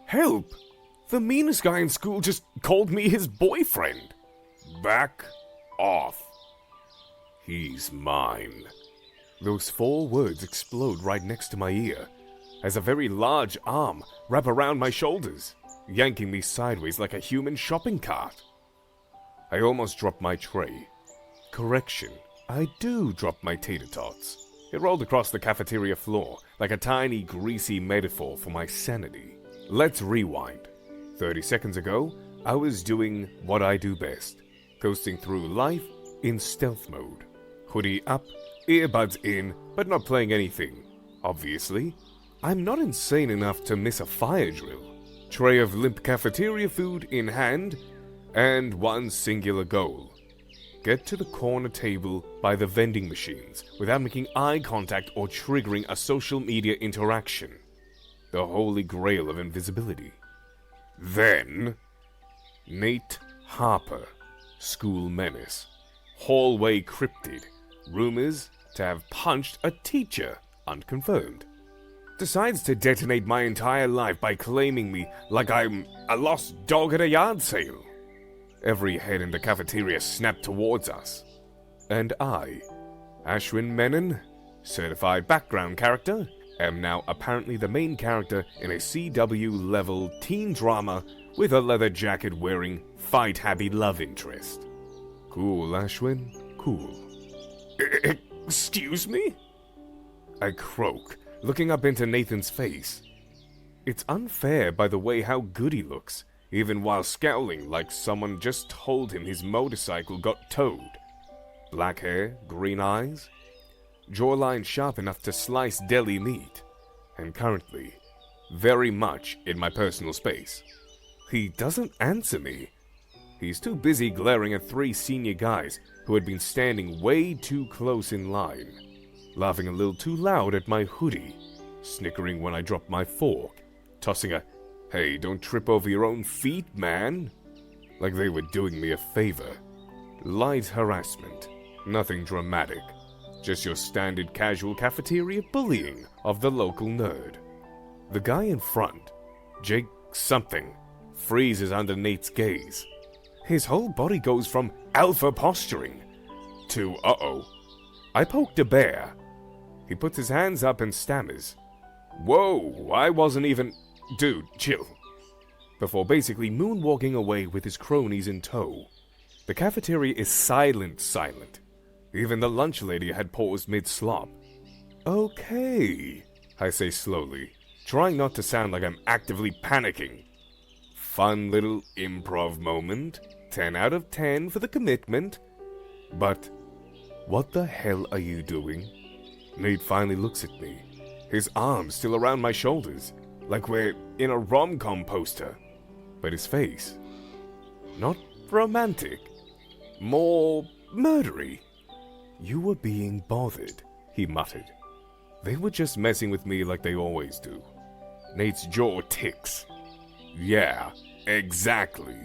Help! The meanest guy in school just called me his boyfriend. Back off. He's mine. Those 4 words explode right next to my ear, as a very large arm wrap around my shoulders, yanking me sideways like a human shopping cart. I almost dropped my tray. Correction, I do drop my tater tots. It rolled across the cafeteria floor like a tiny, greasy metaphor for my sanity. Let's rewind. 30 seconds ago, I was doing what I do best, coasting through life in stealth mode. Hoodie up, earbuds in, but not playing anything. Obviously, I'm not insane enough to miss a fire drill. Tray of limp cafeteria food in hand, and one singular goal. Get to the corner table by the vending machines without making eye contact or triggering a social media interaction. The holy grail of invisibility. Then, Nate Harper, school menace, hallway cryptid, rumors to have punched a teacher, unconfirmed. Decides to detonate my entire life by claiming me like I'm a lost dog at a yard sale. Every head in the cafeteria snapped towards us. And I, Ashwin Menon, certified background character, am now apparently the main character in a CW-level teen drama with a leather jacket wearing fight-happy love interest. Cool, Ashwin, cool. Excuse me? I croak, looking up into Nathan's face. It's unfair by the way how good he looks, even while scowling like someone just told him his motorcycle got towed. Black hair, green eyes, jawline sharp enough to slice deli meat, and currently very much in my personal space. He doesn't answer me. He's too busy glaring at 3 senior guys who had been standing way too close in line, laughing a little too loud at my hoodie, snickering when I dropped my fork, tossing a, "Hey, don't trip over your own feet, man," like they were doing me a favor. Light harassment, nothing dramatic, just your standard casual cafeteria bullying of the local nerd. The guy in front, Jake something, freezes under Nate's gaze. His whole body goes from alpha posturing to uh-oh. I poked a bear. He puts his hands up and stammers, "Whoa, I wasn't even... Dude, chill." Before basically moonwalking away with his cronies in tow. The cafeteria is silent. Even the lunch lady had paused mid-slop. "Okay," I say slowly, trying not to sound like I'm actively panicking. Fun little improv moment. 10 out of 10 for the commitment. But, what the hell are you doing? Nate finally looks at me, his arms still around my shoulders, like we're in a rom-com poster. But his face, not romantic, more murdery. "You were being bothered," he muttered. They were just messing with me like they always do. Nate's jaw ticks. "Yeah, exactly."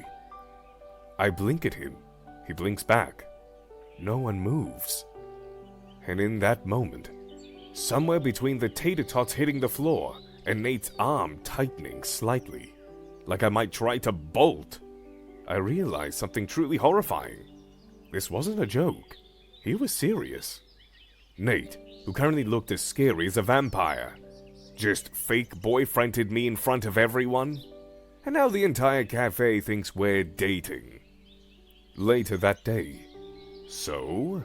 I blink at him. He blinks back. No one moves. And in that moment, somewhere between the tater tots hitting the floor and Nate's arm tightening slightly, like I might try to bolt, I realized something truly horrifying. This wasn't a joke. He was serious. Nate, who currently looked as scary as a vampire, just fake boyfriended me in front of everyone, and now the entire cafe thinks we're dating. Later that day. So,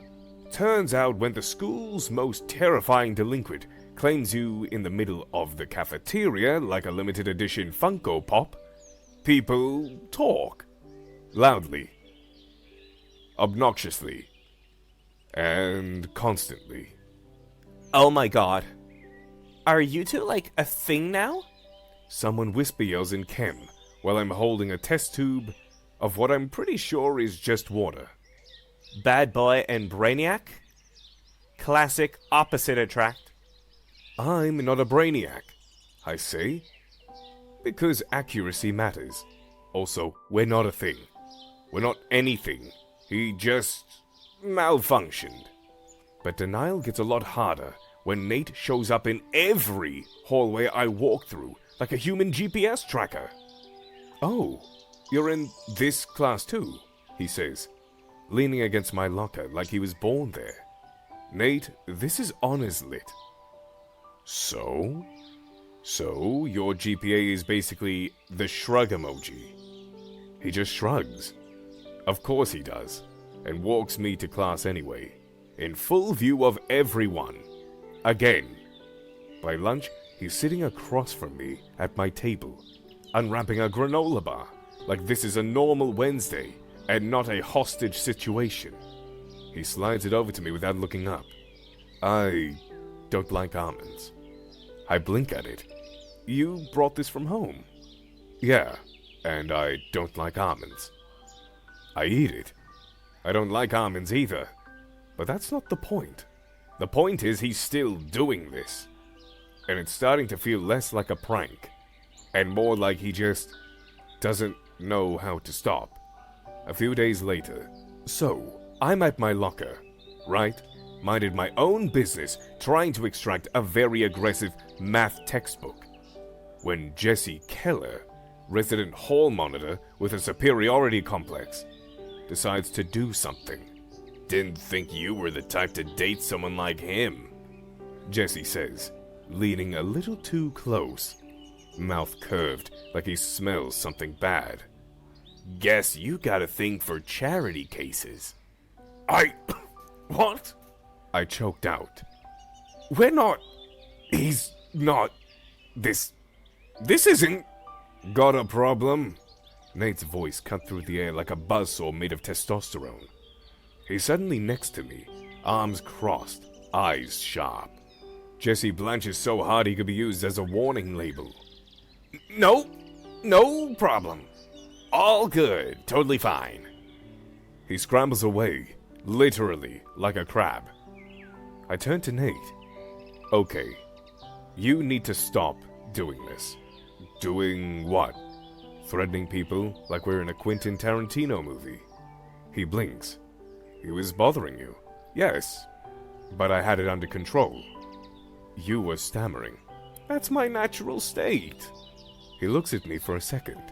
turns out when the school's most terrifying delinquent claims you in the middle of the cafeteria like a limited edition Funko Pop, people talk. Loudly. Obnoxiously. And constantly. "Oh my god. Are you two like a thing now?" Someone whisper yells in chem while I'm holding a test tube of what I'm pretty sure is just water. Bad boy and brainiac? Classic opposite attract. I'm not a brainiac, I say. Because accuracy matters. Also, we're not a thing. We're not anything. He just malfunctioned. But denial gets a lot harder when Nate shows up in every hallway I walk through like a human GPS tracker. Oh, you're in this class too, he says, leaning against my locker like he was born there. Nate, this is honors lit. So? So, your GPA is basically the shrug emoji. He just shrugs. Of course he does, and walks me to class anyway, in full view of everyone. Again. By lunch, he's sitting across from me at my table, unwrapping a granola bar, like this is a normal Wednesday and not a hostage situation. He slides it over to me without looking up. I don't like almonds. I blink at it. You brought this from home? Yeah, and I don't like almonds. I eat it. I don't like almonds either. But that's not the point. The point is he's still doing this. And it's starting to feel less like a prank, and more like he just doesn't know how to stop. A few days later, so I'm at my locker, right? Minded my own business, trying to extract a very aggressive math textbook, when Jesse Keller, resident hall monitor with a superiority complex, decides to do something. Didn't think you were the type to date someone like him, Jesse says, leaning a little too close, mouth curved like he smells something bad. Guess you got a thing for charity cases. What? I choked out. We're not... He's not... This isn't... Got a problem? Nate's voice cut through the air like a buzzsaw made of testosterone. He's suddenly next to me, arms crossed, eyes sharp. Jesse blanches so hard he could be used as a warning label. No problem. All good, totally fine. He scrambles away, literally like a crab. I turn to Nate. Okay, you need to stop doing this. Doing what? Threatening people like we're in a Quentin Tarantino movie. He blinks. He was bothering you. Yes, but I had it under control. You were stammering. That's my natural state. He looks at me for a second,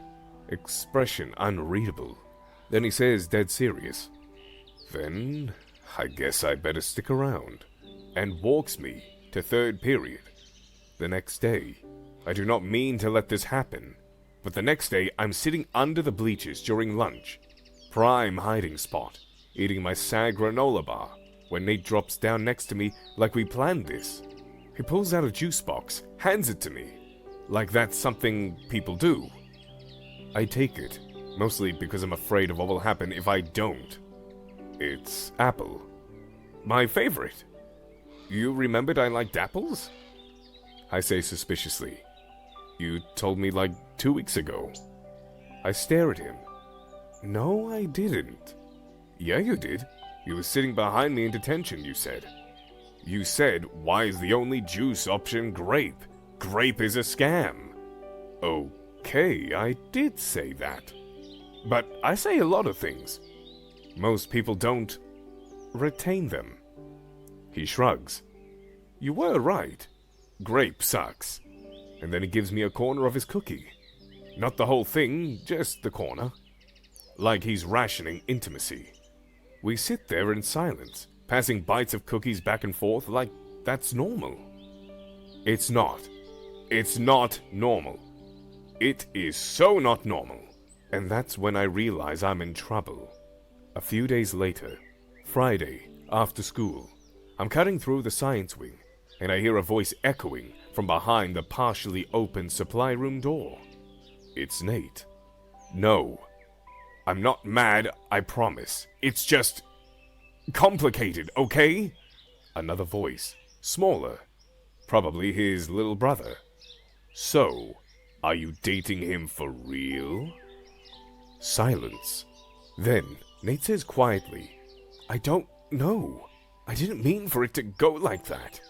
expression unreadable. Then he says, dead serious, then I guess I better stick around, and walks me to third period. The next day, I do not mean to let this happen, but the next day I'm sitting under the bleachers during lunch, prime hiding spot, eating my sad granola bar, when Nate drops down next to me like we planned this. He pulls out a juice box, hands it to me, like that's something people do. I take it, mostly because I'm afraid of what will happen if I don't. It's apple. My favorite. You remembered I liked apples? I say suspiciously. You told me like 2 weeks ago. I stare at him. No, I didn't. Yeah, you did. You were sitting behind me in detention, you said. You said, why is the only juice option grape? Grape is a scam. Okay, I did say that. But I say a lot of things. Most people don't retain them. He shrugs. You were right. Grape sucks. And then he gives me a corner of his cookie. Not the whole thing, just the corner. Like he's rationing intimacy. We sit there in silence, passing bites of cookies back and forth like that's normal. It's not. It's not normal. It is so not normal. And that's when I realize I'm in trouble. A few days later, Friday, after school, I'm cutting through the science wing, and I hear a voice echoing from behind the partially open supply room door. It's Nate. No, I'm not mad, I promise. It's just complicated, okay? Another voice, smaller, probably his little brother. So, are you dating him for real? Silence. Then, Nate says quietly, I don't know. I didn't mean for it to go like that.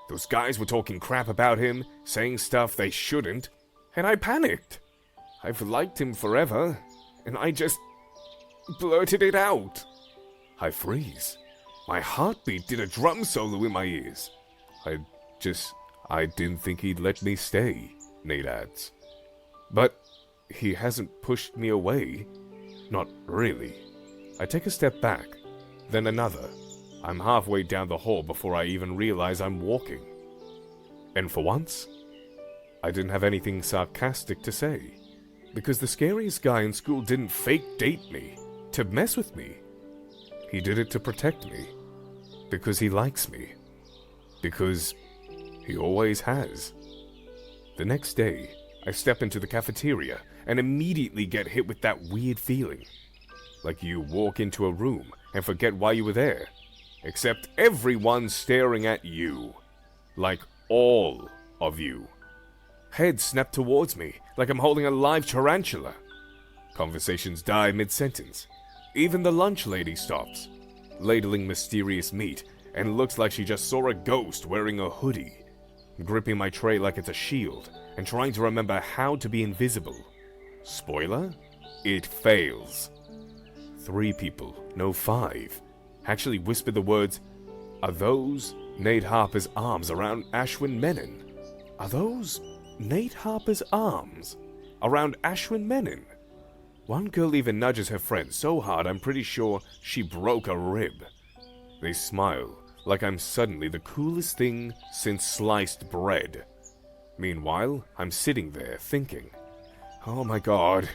Those guys were talking crap about him, saying stuff they shouldn't, and I panicked. I've liked him forever, and I just blurted it out. I freeze. My heartbeat did a drum solo in my ears. I didn't think he'd let me stay, Nate adds. But he hasn't pushed me away. Not really. I take a step back, then another. I'm halfway down the hall before I even realize I'm walking. And for once, I didn't have anything sarcastic to say. Because the scariest guy in school didn't fake date me, to mess with me. He did it to protect me. Because he likes me. Because he always has. The next day, I step into the cafeteria and immediately get hit with that weird feeling. Like you walk into a room and forget why you were there. Except everyone's staring at you. Like all of you. Heads snap towards me like I'm holding a live tarantula. Conversations die mid-sentence. Even the lunch lady stops, ladling mysterious meat, and looks like she just saw a ghost wearing a hoodie, gripping my tray like it's a shield, and trying to remember how to be invisible. Spoiler? It fails. 3 people, no 5, actually whisper the words, "Are those Nate Harper's arms around Ashwin Menon? Are those Nate Harper's arms around Ashwin Menon?" One girl even nudges her friend so hard I'm pretty sure she broke a rib. They smile like I'm suddenly the coolest thing since sliced bread. Meanwhile, I'm sitting there thinking, oh my god,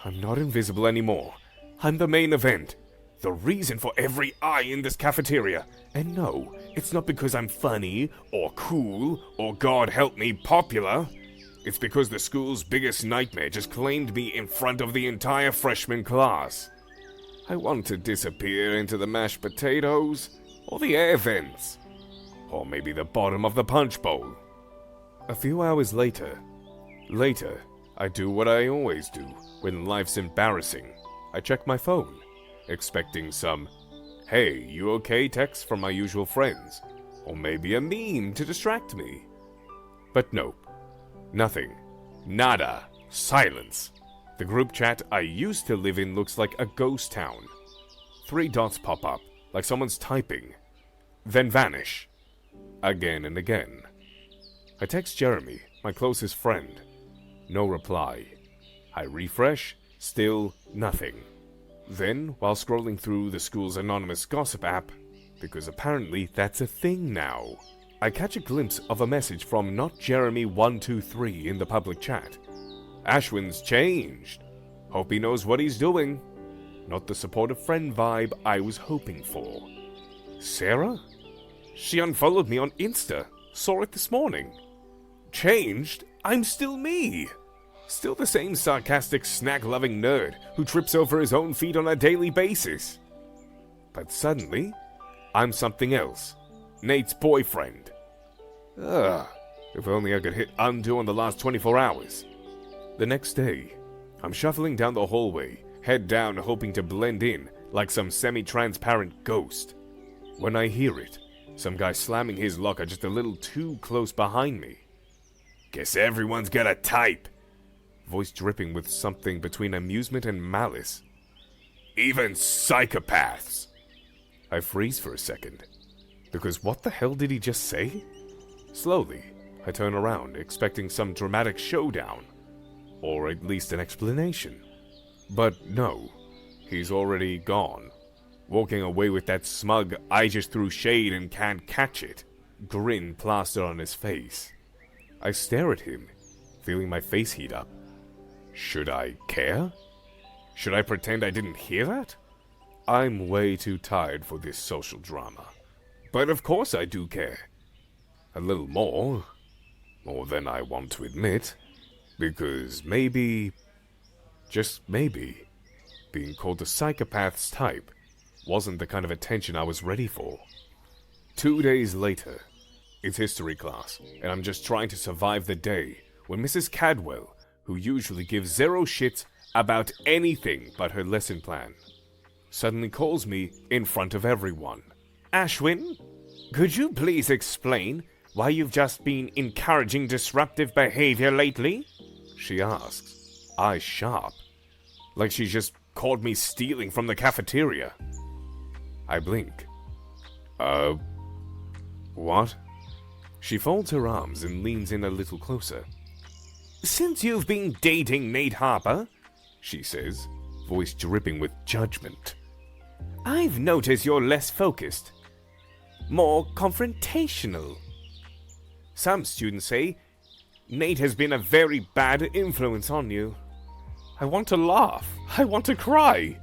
I'm not invisible anymore. I'm the main event. The reason for every eye in this cafeteria. And no, it's not because I'm funny, or cool, or God help me, popular. It's because the school's biggest nightmare just claimed me in front of the entire freshman class. I want to disappear into the mashed potatoes, or the air vents, or maybe the bottom of the punch bowl. A few hours later, I do what I always do when life's embarrassing. I check my phone, expecting some, "Hey, you okay?" text from my usual friends, or maybe a meme to distract me. But nope. Nothing. Nada. Silence. The group chat I used to live in looks like a ghost town. 3 dots pop up, like someone's typing, then vanish. Again and again. I text Jeremy, my closest friend. No reply. I refresh, still nothing. Then, while scrolling through the school's anonymous gossip app, because apparently that's a thing now, I catch a glimpse of a message from not Jeremy123 in the public chat. Ashwin's changed. Hope he knows what he's doing. Not the supportive friend vibe I was hoping for. Sarah? She unfollowed me on Insta. Saw it this morning. Changed? I'm still me. Still the same sarcastic, snack-loving nerd who trips over his own feet on a daily basis. But suddenly, I'm something else. Nate's boyfriend. If only I could hit undo on the last 24 hours. The next day, I'm shuffling down the hallway, head down hoping to blend in like some semi-transparent ghost. When I hear it, some guy slamming his locker just a little too close behind me. Guess everyone's got a type. Voice dripping with something between amusement and malice. Even psychopaths. I freeze for a second. Because what the hell did he just say? Slowly, I turn around, expecting some dramatic showdown. Or at least an explanation. But no, he's already gone. Walking away with that smug, "I just threw shade and can't catch it" grin plastered on his face. I stare at him, feeling my face heat up. Should I care? Should I pretend I didn't hear that? I'm way too tired for this social drama. But of course I do care. A little more. More than I want to admit. Because maybe, just maybe, being called a psychopath's type wasn't the kind of attention I was ready for. 2 days later, it's history class, and I'm just trying to survive the day when Mrs. Cadwell, who usually gives 0 shits about anything but her lesson plan, suddenly calls me in front of everyone. "Ashwin, could you please explain why you've just been encouraging disruptive behavior lately?" She asks, eyes sharp, like she just caught me stealing from the cafeteria. I blink. What? She folds her arms and leans in a little closer. Since you've been dating Nate Harper, She says, voice dripping with judgment. I've noticed you're less focused, more confrontational. Some students say Nate has been a very bad influence on you. I want to laugh. I want to cry.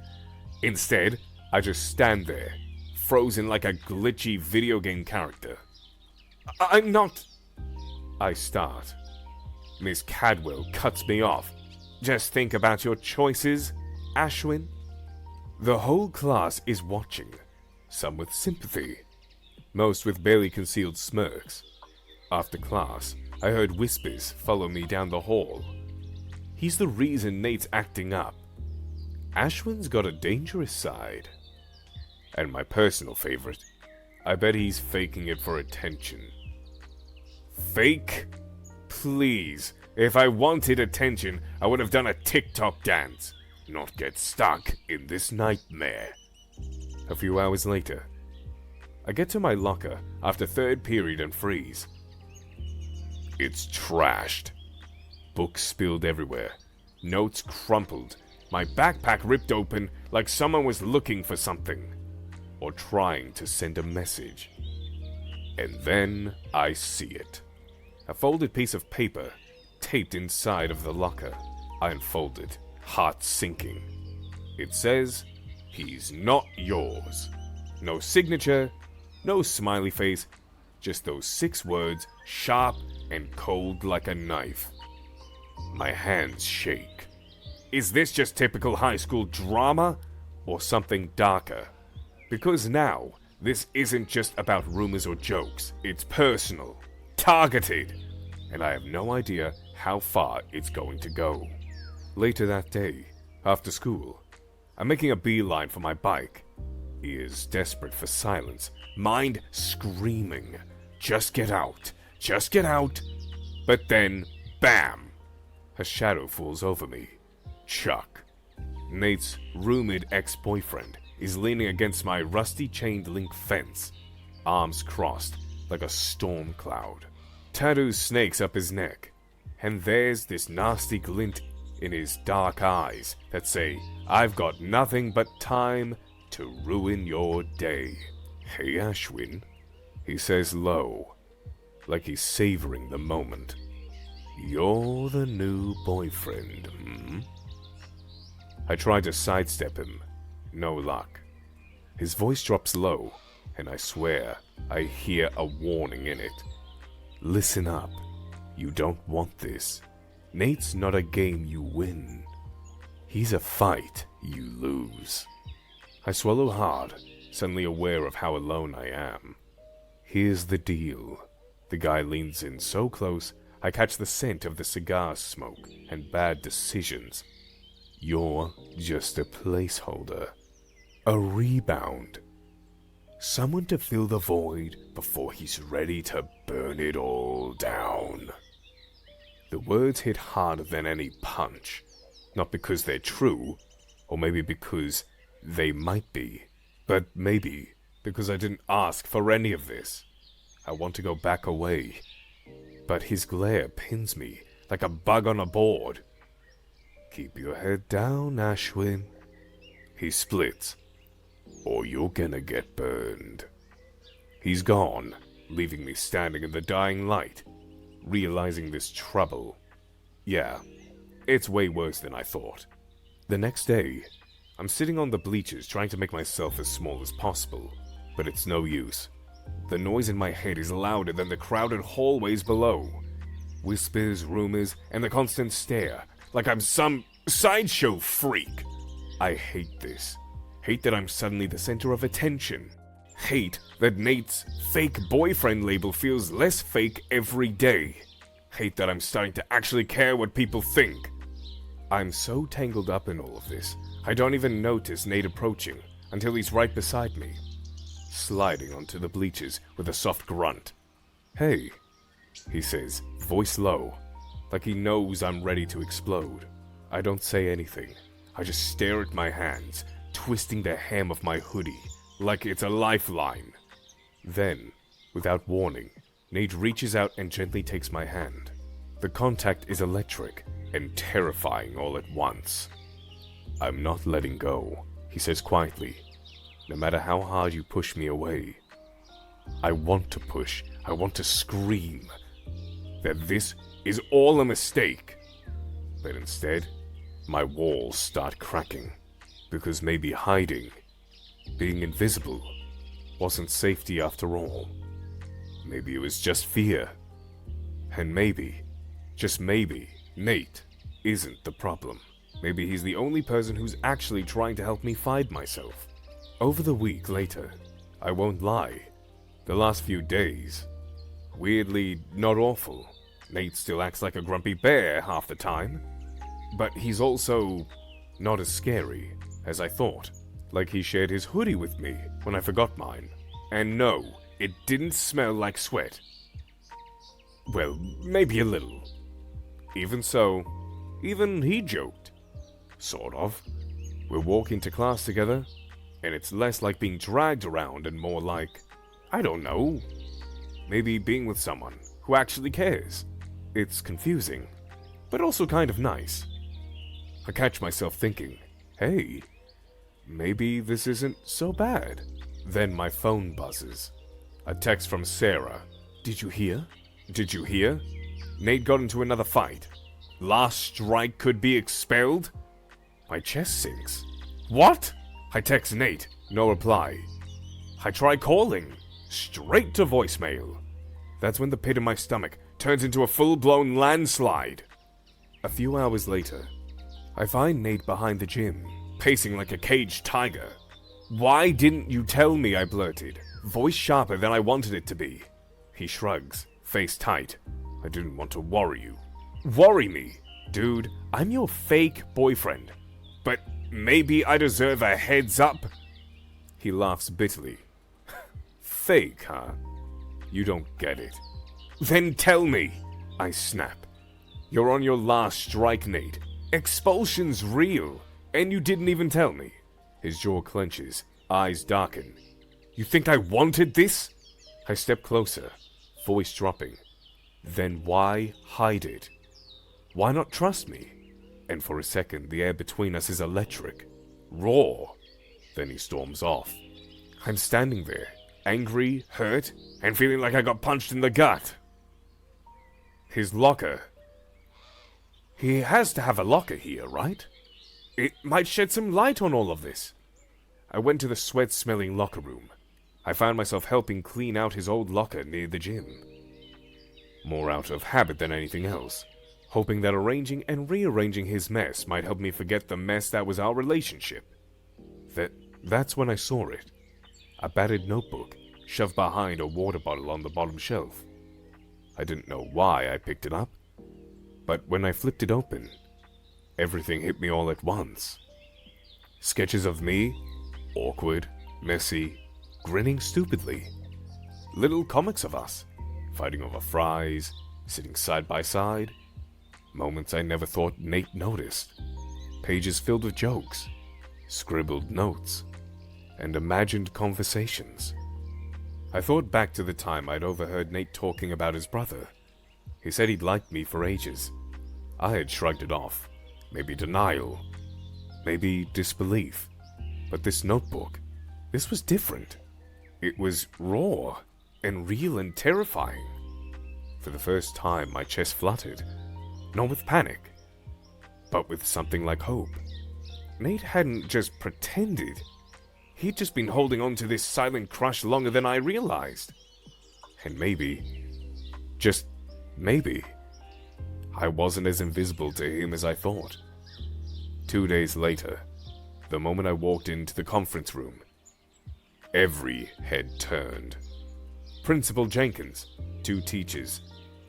Instead, I just stand there, frozen like a glitchy video game character. I'm not... I start. Miss Cadwell cuts me off. Just think about your choices, Ashwin. The whole class is watching, some with sympathy, most with barely concealed smirks. After class, I heard whispers follow me down the hall. He's the reason Nate's acting up. Ashwin's got a dangerous side. And my personal favorite, I bet he's faking it for attention. Fake? Please, if I wanted attention, I would have done a TikTok dance, not get stuck in this nightmare. A few hours later, I get to my locker after third period and freeze. It's trashed. Books spilled everywhere, notes crumpled, my backpack ripped open like someone was looking for something, or trying to send a message. And then I see it. A folded piece of paper, taped inside of the locker. I unfold it, heart sinking. It says, "He's not yours." No signature, no smiley face, just those 6 words, sharp and cold like a knife. My hands shake. Is this just typical high school drama, or something darker? Because now, this isn't just about rumors or jokes. It's personal, targeted, and I have no idea how far it's going to go. Later that day, after school, I'm making a beeline for my bike. Ears desperate for silence, mind screaming, "Just get out, just get out." But then, bam! A shadow falls over me. Chuck, Nate's rumored ex-boyfriend, is leaning against my rusty chain link fence, arms crossed like a storm cloud. Tattoo snakes up his neck, and there's this nasty glint in his dark eyes that say, "I've got nothing but time to ruin your day." "Hey, Ashwin," he says low, like he's savoring the moment. "You're the new boyfriend, hmm?" I try to sidestep him. No luck. His voice drops low, and I swear I hear a warning in it. "Listen up. You don't want this. Nate's not a game you win. He's a fight you lose." I swallow hard, suddenly aware of how alone I am. "Here's the deal." The guy leans in so close, I catch the scent of the cigar smoke and bad decisions. "You're just a placeholder. A rebound. Someone to fill the void before he's ready to burn it all down." The words hit harder than any punch. Not because they're true, or maybe because they might be, but maybe because I didn't ask for any of this. I want to go back away, but his glare pins me like a bug on a board. "Keep your head down, Ashwin." He splits, "or you're gonna get burned." He's gone, leaving me standing in the dying light, realizing this trouble. Yeah, it's way worse than I thought. The next day, I'm sitting on the bleachers trying to make myself as small as possible, but it's no use. The noise in my head is louder than the crowded hallways below. Whispers, rumors, and the constant stare, like I'm some sideshow freak. I hate this. Hate that I'm suddenly the center of attention. Hate that Nate's fake boyfriend label feels less fake every day. Hate that I'm starting to actually care what people think. I'm so tangled up in all of this, I don't even notice Nate approaching until he's right beside me, sliding onto the bleachers with a soft grunt. "Hey," he says, voice low, like he knows I'm ready to explode. I don't say anything. I just stare at my hands, twisting the hem of my hoodie like it's a lifeline. Then, without warning, Nate reaches out and gently takes my hand. The contact is electric and terrifying all at once. "I'm not letting go," he says quietly. "No matter how hard you push me away." I want to push. I want to scream that this is all a mistake. But instead, my walls start cracking. Because maybe hiding, being invisible, wasn't safety after all. Maybe it was just fear. And maybe, just maybe, Nate isn't the problem. Maybe he's the only person who's actually trying to help me find myself. Over the week later, I won't lie, the last few days, weirdly not awful. Nate still acts like a grumpy bear half the time, but he's also not as scary as I thought. Like he shared his hoodie with me when I forgot mine. And no, it didn't smell like sweat. Well, maybe a little. Even so, even he joked. Sort of. We're walking to class together, and it's less like being dragged around and more like, I don't know, maybe being with someone who actually cares. It's confusing, but also kind of nice. I catch myself thinking, hey, maybe this isn't so bad. Then my phone buzzes. A text from Sarah. "Did you hear? Did you hear? Nate got into another fight. Last strike could be expelled?" My chest sinks. What? I text Nate. No reply. I try calling. Straight to voicemail. That's when the pit in my stomach turns into a full-blown landslide. A few hours later, I find Nate behind the gym, pacing like a caged tiger. "Why didn't you tell me?" I blurted, voice sharper than I wanted it to be. He shrugs, face tight. "I didn't want to worry you." Worry me? Dude, I'm your fake boyfriend. But maybe I deserve a heads up? He laughs bitterly. Fake, huh? You don't get it. Then tell me, I snap. You're on your last strike, Nate. Expulsion's real, and you didn't even tell me. His jaw clenches, eyes darken. You think I wanted this? I step closer, voice dropping. Then why hide it? Why not trust me? And for a second, the air between us is electric, raw. Then he storms off. I'm standing there, angry, hurt, and feeling like I got punched in the gut. His locker. He has to have a locker here, right? It might shed some light on all of this. I went to the sweat-smelling locker room. I found myself helping clean out his old locker near the gym. More out of habit than anything else, hoping that arranging and rearranging his mess might help me forget the mess that was our relationship. That's when I saw it. A battered notebook shoved behind a water bottle on the bottom shelf. I didn't know why I picked it up, but when I flipped it open, everything hit me all at once. Sketches of me, awkward, messy, grinning stupidly. Little comics of us, fighting over fries, sitting side by side. Moments I never thought Nate noticed. Pages filled with jokes, scribbled notes, and imagined conversations. I thought back to the time I'd overheard Nate talking about his brother. He said he'd liked me for ages. I had shrugged it off. Maybe denial. Maybe disbelief. But this notebook, this was different. It was raw and real and terrifying. For the first time, my chest fluttered. Not with panic, but with something like hope. Nate hadn't just pretended. He'd just been holding on to this silent crush longer than I realized. And maybe, just maybe, I wasn't as invisible to him as I thought. 2 days later, the moment I walked into the conference room, every head turned. Principal Jenkins, 2 teachers,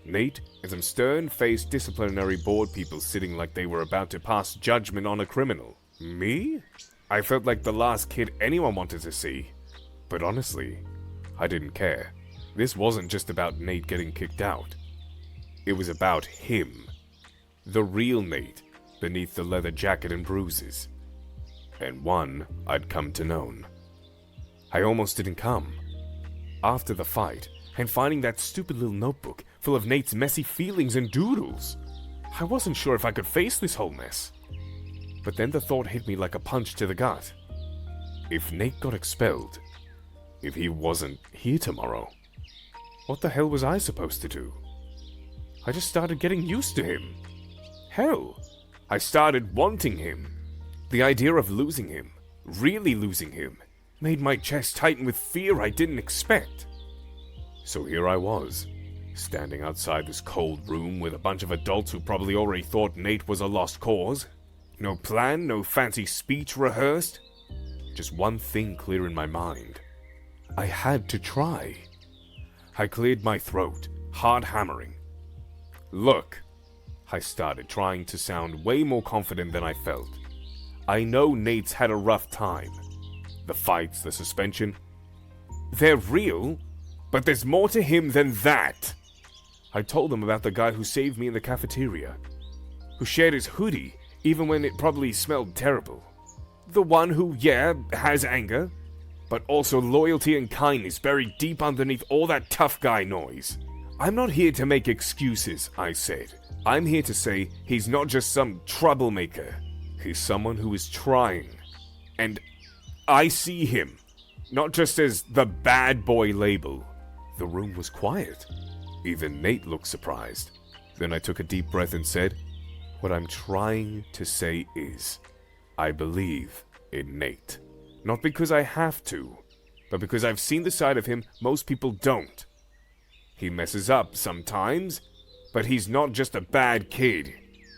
Nate, and some stern-faced disciplinary board people sitting like they were about to pass judgment on a criminal. Me? I felt like the last kid anyone wanted to see. But honestly, I didn't care. This wasn't just about Nate getting kicked out. It was about him. The real Nate, beneath the leather jacket and bruises. And one I'd come to know. I almost didn't come. After the fight, and finding that stupid little notebook full of Nate's messy feelings and doodles. I wasn't sure if I could face this whole mess. But then the thought hit me like a punch to the gut. If Nate got expelled, if he wasn't here tomorrow, what the hell was I supposed to do? I just started getting used to him. Hell, I started wanting him. The idea of losing him, really losing him, made my chest tighten with fear I didn't expect. So here I was, standing outside this cold room with a bunch of adults who probably already thought Nate was a lost cause. No plan, no fancy speech rehearsed. Just one thing clear in my mind. I had to try. I cleared my throat, hard hammering. Look, I started, trying to sound way more confident than I felt. I know Nate's had a rough time. The fights, the suspension, they're real, but there's more to him than that. I told them about the guy who saved me in the cafeteria, who shared his hoodie even when it probably smelled terrible. The one who, yeah, has anger, but also loyalty and kindness buried deep underneath all that tough guy noise. I'm not here to make excuses, I said. I'm here to say he's not just some troublemaker. He's someone who is trying. And I see him, not just as the bad boy label. The room was quiet. Even Nate looked surprised. Then I took a deep breath and said, what I'm trying to say is, I believe in Nate. Not because I have to, but because I've seen the side of him most people don't. He messes up sometimes, but he's not just a bad kid.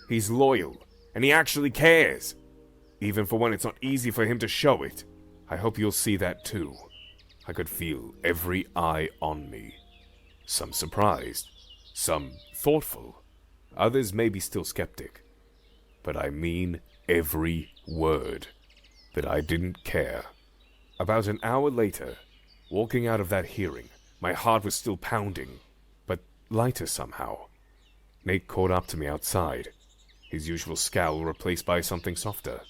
He's loyal, and he actually cares. Even for when it's not easy for him to show it. I hope you'll see that too. I could feel every eye on me. Some surprised, some thoughtful, others maybe still skeptic. But I mean every word. That I didn't care. About an hour later, walking out of that hearing, my heart was still pounding, but lighter somehow. Nate caught up to me outside, his usual scowl replaced by something softer.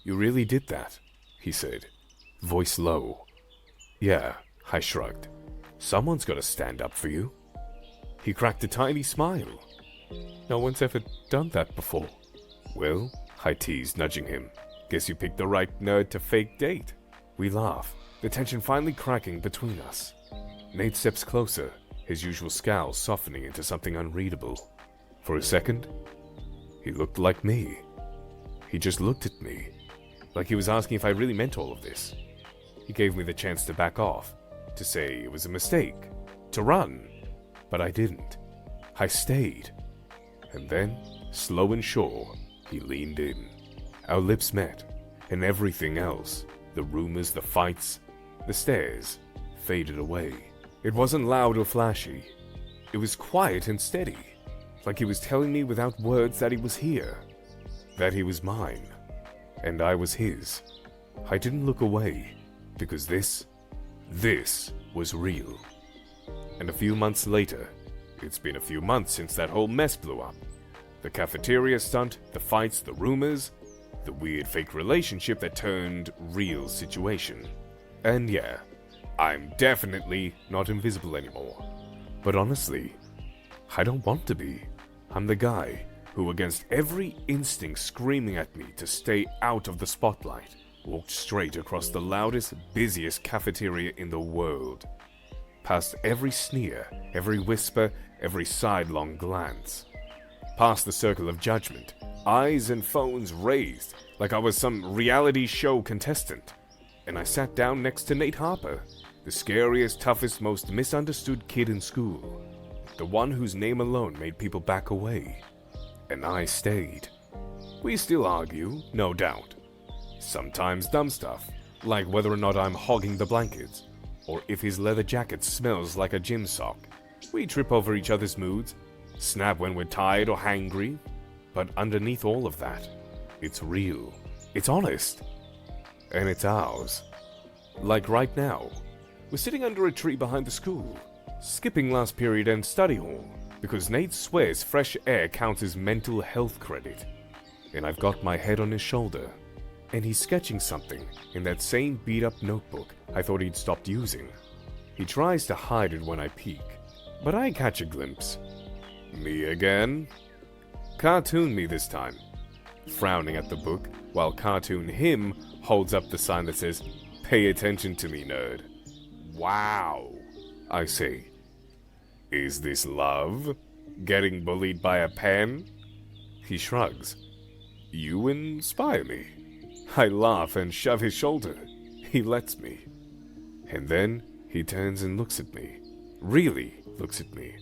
You really did that, he said, voice low. Yeah, I shrugged. Someone's got to stand up for you. He cracked a tiny smile. No one's ever done that before. Well, I teased, nudging him. Guess you picked the right nerd to fake date. We laugh, the tension finally cracking between us. Nate steps closer, his usual scowl softening into something unreadable. For a second, he looked like me. He just looked at me, like he was asking if I really meant all of this. He gave me the chance to back off, to say it was a mistake, to run, but I didn't. I stayed. And then, slow and sure, he leaned in. Our lips met, and everything else, the rumors, the fights, the stares, faded away. It wasn't loud or flashy. It was quiet and steady, like he was telling me without words that he was here, that he was mine, and I was his. I didn't look away, because this was real. And a few months later, it's been a few months since that whole mess blew up. The cafeteria stunt, the fights, the rumors, the weird fake relationship that turned real situation. And yeah, I'm definitely not invisible anymore. But honestly, I don't want to be. I'm the guy who, against every instinct screaming at me to stay out of the spotlight, walked straight across the loudest, busiest cafeteria in the world. Past every sneer, every whisper, every sidelong glance. Past the circle of judgment, eyes and phones raised like I was some reality show contestant. And I sat down next to Nate Harper, the scariest, toughest, most misunderstood kid in school. The one whose name alone made people back away. And I stayed. We still argue, no doubt. Sometimes dumb stuff, like whether or not I'm hogging the blankets, or if his leather jacket smells like a gym sock. We trip over each other's moods, snap when we're tired or hangry, but underneath all of that, it's real, it's honest, and it's ours. Like right now, we're sitting under a tree behind the school, skipping last period and study hall, because Nate swears fresh air counts as mental health credit, and I've got my head on his shoulder, and he's sketching something in that same beat-up notebook I thought he'd stopped using. He tries to hide it when I peek, but I catch a glimpse. Me again? Cartoon me this time. Frowning at the book, while cartoon him holds up the sign that says, "Pay attention to me, nerd." Wow, I say. Is this love? Getting bullied by a pen? He shrugs. You inspire me. I laugh and shove his shoulder. He lets me. And then he turns and looks at me. Really looks at me.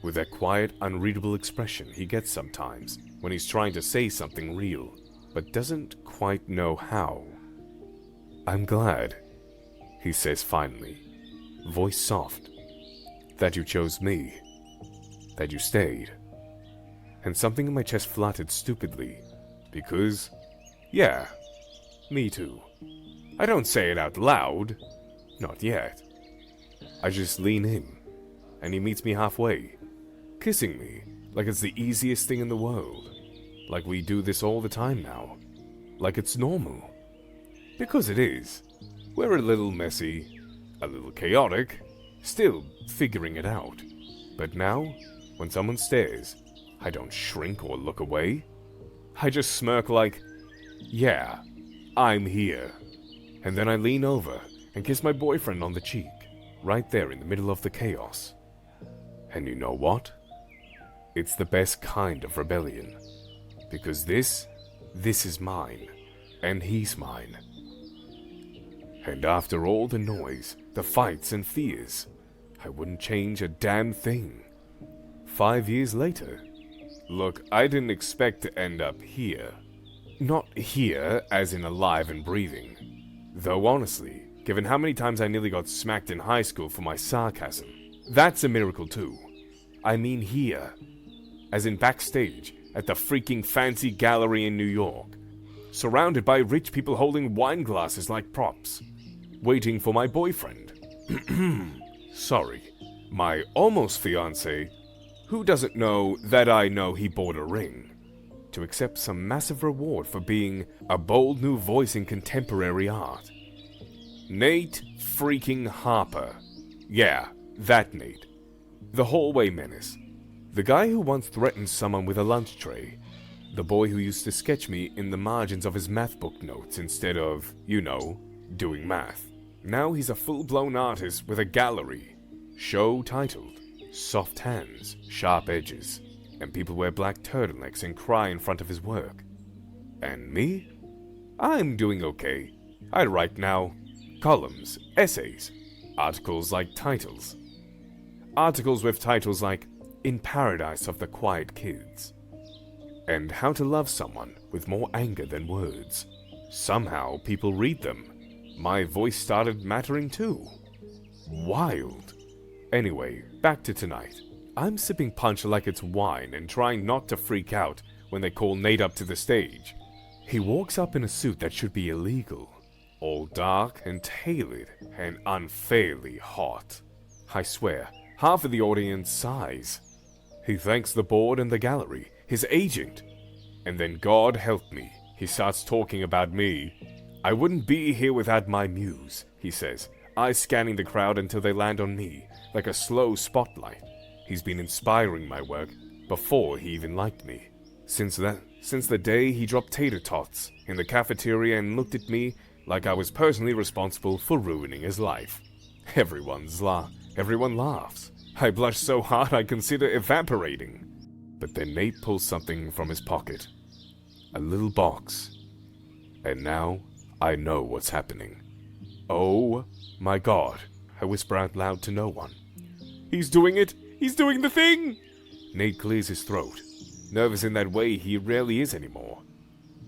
With that quiet, unreadable expression he gets sometimes when he's trying to say something real, but doesn't quite know how. I'm glad, he says finally, voice soft, that you chose me, that you stayed. And something in my chest fluttered stupidly, because, yeah, me too. I don't say it out loud, not yet. I just lean in, and he meets me halfway, kissing me like it's the easiest thing in the world, like we do this all the time now, like it's normal. Because it is. We're a little messy, a little chaotic, still figuring it out. But now, when someone stares, I don't shrink or look away. I just smirk like, yeah, I'm here. And then I lean over and kiss my boyfriend on the cheek, right there in the middle of the chaos. And you know what? It's the best kind of rebellion. Because this is mine, and he's mine. And after all the noise, the fights and fears, I wouldn't change a damn thing. 5 years later, look, I didn't expect to end up here. Not here, as in alive and breathing. Though honestly, given how many times I nearly got smacked in high school for my sarcasm, that's a miracle too. I mean here, as in backstage at the freaking fancy gallery in New York, surrounded by rich people holding wine glasses like props, waiting for my boyfriend. Sorry, my almost fiancé, who doesn't know that I know he bought a ring, to accept some massive reward for being a bold new voice in contemporary art. Nate freaking Harper. Yeah, that Nate. The hallway menace. The guy who once threatened someone with a lunch tray. The boy who used to sketch me in the margins of his math book notes instead of, you know, doing math. Now he's a full-blown artist with a gallery. Show titled, Soft Hands, Sharp Edges. And people wear black turtlenecks and cry in front of his work. And me? I'm doing okay. I write now columns, essays, articles like titles. Articles with titles like In Paradise of the Quiet Kids. And How to Love Someone with More Anger Than Words. Somehow people read them. My voice started mattering too. Wild. Anyway, back to tonight. I'm sipping punch like it's wine and trying not to freak out when they call Nate up to the stage. He walks up in a suit that should be illegal. All dark and tailored and unfairly hot. I swear, half of the audience sighs. He thanks the board and the gallery, his agent. And then God help me, he starts talking about me. I wouldn't be here without my muse, he says, eyes scanning the crowd until they land on me, like a slow spotlight. He's been inspiring my work before he even liked me. Since the day he dropped tater tots in the cafeteria and looked at me like I was personally responsible for ruining his life. Everyone laughs. I blush so hard I consider evaporating. But then Nate pulls something from his pocket. A little box. And now I know what's happening. Oh my God, I whisper out loud to no one. He's doing it! He's doing the thing! Nate clears his throat, nervous in that way he rarely is anymore.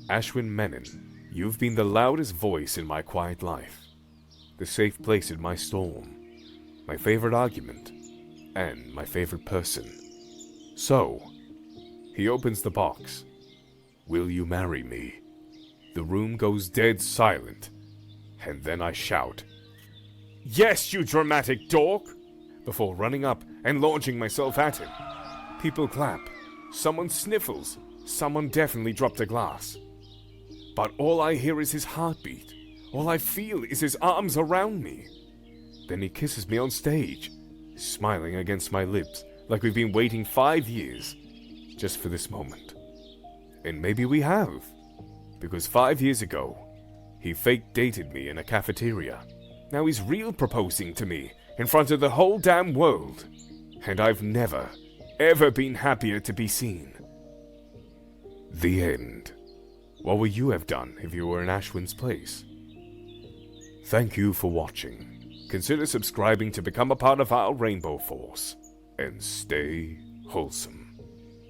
Ashwin Menon, you've been the loudest voice in my quiet life. The safe place in my storm. My favorite argument. And my favorite person. So, he opens the box. Will you marry me? The room goes dead silent. And then I shout, "Yes, you dramatic dork!" before running up and launching myself at him. People clap. Someone sniffles. Someone definitely dropped a glass. But all I hear is his heartbeat. All I feel is his arms around me. Then he kisses me on stage, smiling against my lips like we've been waiting 5 years just for this moment. And maybe we have, because 5 years ago, he fake dated me in a cafeteria. Now he's real proposing to me in front of the whole damn world. And I've never, ever been happier to be seen. The end. What would you have done if you were in Ashwin's place? Thank you for watching. Consider subscribing to become a part of our Rainbow Force. And stay wholesome.